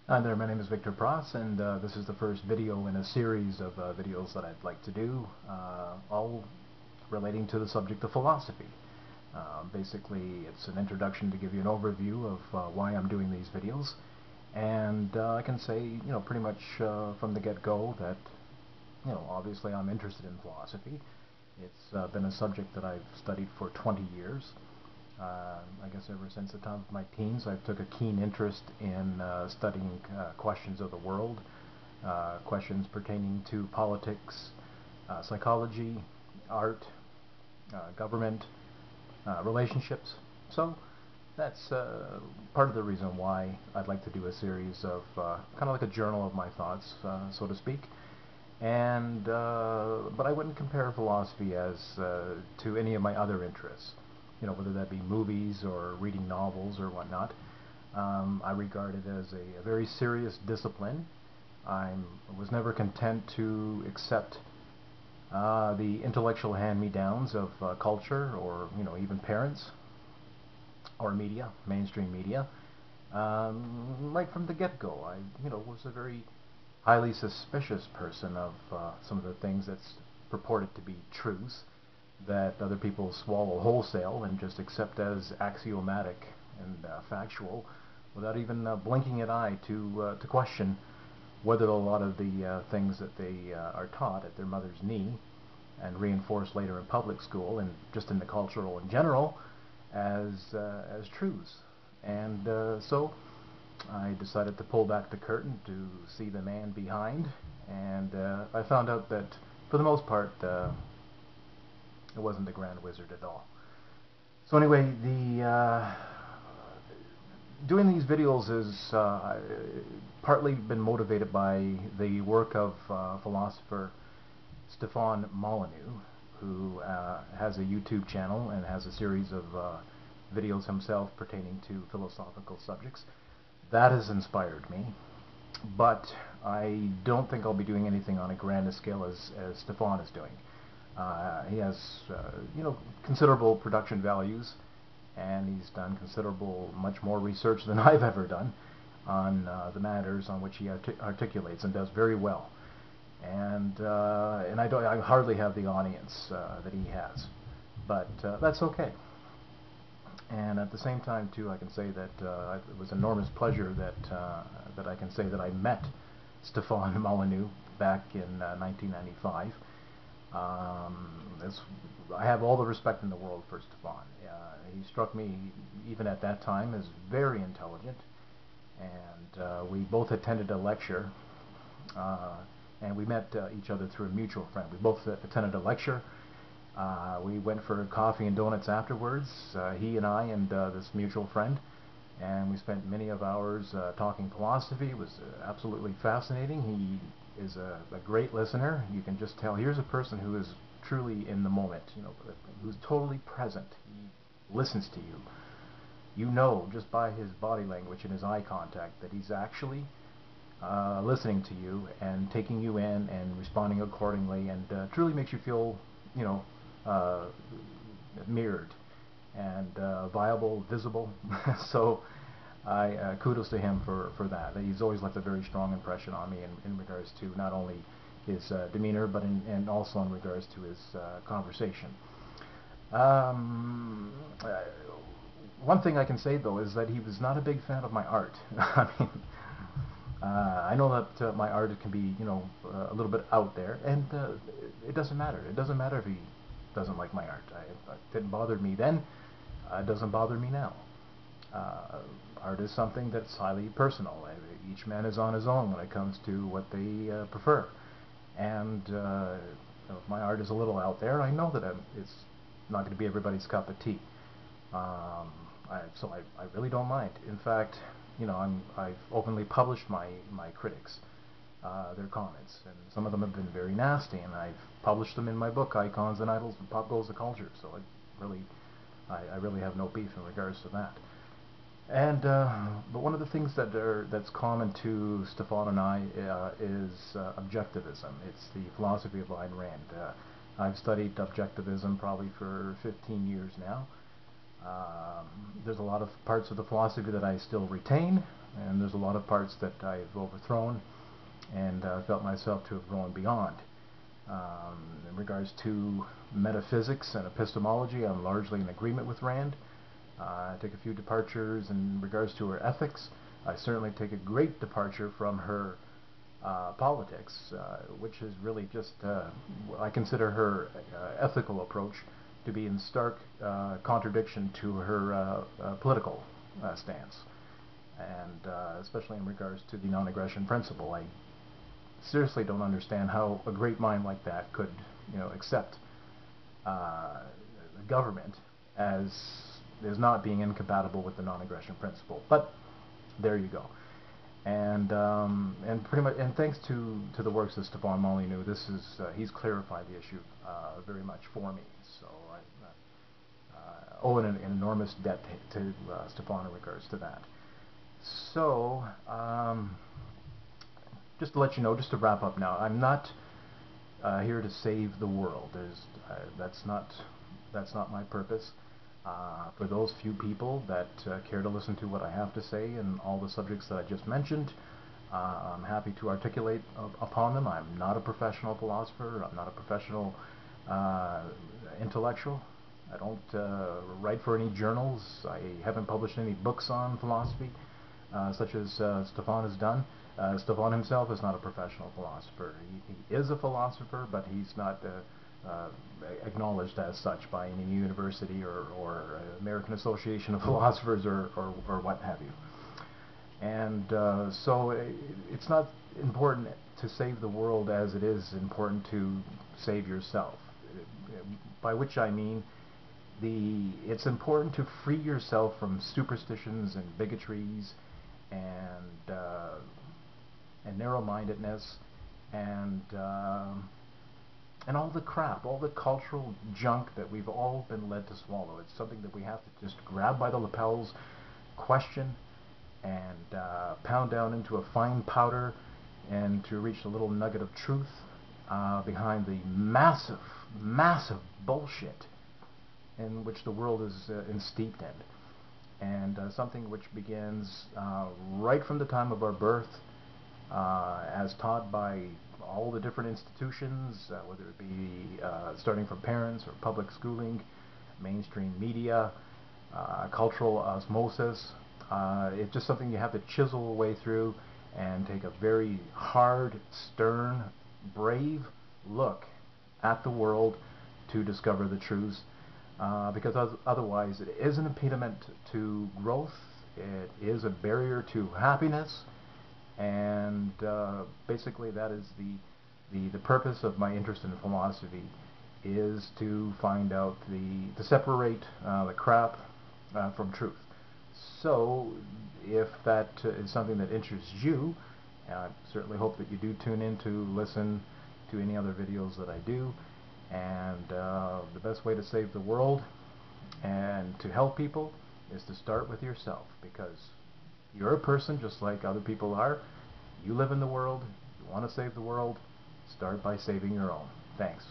Hi there, my name is Victor Pross, and this is the first video in a series of videos that I'd like to do, all relating to the subject of philosophy. Basically, it's an introduction to give you an overview of why I'm doing these videos, and I can say, pretty much from the get-go that, obviously I'm interested in philosophy. It's been a subject that I've studied for 20 years. I guess ever since the time of my teens, I took a keen interest in studying questions of the world, questions pertaining to politics, psychology, art, government, relationships. So that's part of the reason why I'd like to do a series of kind of like a journal of my thoughts, so to speak. And but I wouldn't compare philosophy as to any of my other interests, whether that be movies or reading novels or whatnot. I regard it as a very serious discipline. I was never content to accept the intellectual hand-me-downs of culture, or even parents or media, mainstream media. Right from the get-go, I was a very highly suspicious person of some of the things that's purported to be truths that other people swallow wholesale and just accept as axiomatic and factual without even blinking an eye to question whether a lot of the things that they are taught at their mother's knee and reinforced later in public school and just in the cultural in general as truths. And so I decided to pull back the curtain to see the man behind, and I found out that for the most part it wasn't the Grand Wizard at all. So anyway, the doing these videos is partly been motivated by the work of philosopher Stefan Molyneux, who has a YouTube channel and has a series of videos himself pertaining to philosophical subjects. That has inspired me, but I don't think I'll be doing anything on a grand scale as Stefan is doing. He has, considerable production values, and he's done much more research than I've ever done on the matters on which he articulates, and does very well. And I hardly have the audience that he has, but that's okay. And at the same time, too, I can say that it was an enormous pleasure that I can say that I met Stefan Molyneux back in 1995. I have all the respect in the world for Stefan. He struck me, even at that time, as very intelligent, and we both attended a lecture, and we met each other through a mutual friend. We both attended a lecture. We went for coffee and donuts afterwards, he and I and this mutual friend, and we spent many of hours talking philosophy. It was absolutely fascinating. He is a great listener. You can just tell, here's a person who is truly in the moment, who's totally present. He listens to you. You know, just by his body language and his eye contact, that he's actually listening to you and taking you in and responding accordingly, and truly makes you feel, uh, mirrored and viable, visible. So I kudos to him for that. He's always left a very strong impression on me in regards to not only his demeanor, but and also in regards to his conversation. Um, uh, One thing I can say, though, is that he was not a big fan of my art. I mean, I know that my art can be, a little bit out there, and it doesn't matter. It doesn't matter if he doesn't like my art. It didn't bother me then. It doesn't bother me now. Uh, Art is something that's highly personal. Each man is on his own when it comes to what they prefer. And if my art is a little out there, I know that it's not going to be everybody's cup of tea. So I really don't mind. In fact, I've openly published my critics, their comments, and some of them have been very nasty, and I've published them in my book, Icons and Idols and Pop Goes the Culture. So I really have no beef in regards to that. And but one of the things that's common to Stefan and I is objectivism. It's the philosophy of Ayn Rand. I've studied objectivism probably for 15 years now. There's a lot of parts of the philosophy that I still retain, and there's a lot of parts that I've overthrown and felt myself to have gone beyond. In regards to metaphysics and epistemology, I'm largely in agreement with Rand. I take a few departures in regards to her ethics. I certainly take a great departure from her politics, which is really just, I consider her ethical approach to be in stark contradiction to her political stance, and especially in regards to the non-aggression principle. I seriously don't understand how a great mind like that could, accept the government as not being incompatible with the non-aggression principle. But there you go. And pretty much, and thanks to the works of Stefan Molyneux, he's clarified the issue very much for me. So I owe an enormous debt to Stefan in regards to that. So just to let you know, just to wrap up now, I'm not here to save the world. That's not my purpose. For those few people that care to listen to what I have to say and all the subjects that I just mentioned, I'm happy to articulate upon them. I'm not a professional philosopher. I'm not a professional intellectual. I don't write for any journals. I haven't published any books on philosophy, such as Stefan has done. Stefan himself is not a professional philosopher. He is a philosopher, but he's not acknowledged as such by any university or American Association of Philosophers or what have you. And so it's not important to save the world as it is important to save yourself, by which I mean it's important to free yourself from superstitions and bigotries and narrow-mindedness and all the crap, all the cultural junk that we've all been led to swallow. It's something that we have to just grab by the lapels, question, and pound down into a fine powder, and to reach a little nugget of truth behind the massive, massive bullshit in which the world is steeped in. And something which begins right from the time of our birth, as taught by all the different institutions, whether it be starting from parents or public schooling, mainstream media, cultural osmosis. It's just something you have to chisel away through and take a very hard, stern, brave look at the world to discover the truths, because otherwise it is an impediment to growth, it is a barrier to happiness, and basically that is the purpose of my interest in philosophy, is to find out to separate the crap from truth. So if that is something that interests you, I certainly hope that you do tune in to listen to any other videos that I do. And the best way to save the world and to help people is to start with yourself, because you're a person just like other people are. You live in the world. You want to save the world. Start by saving your own. Thanks.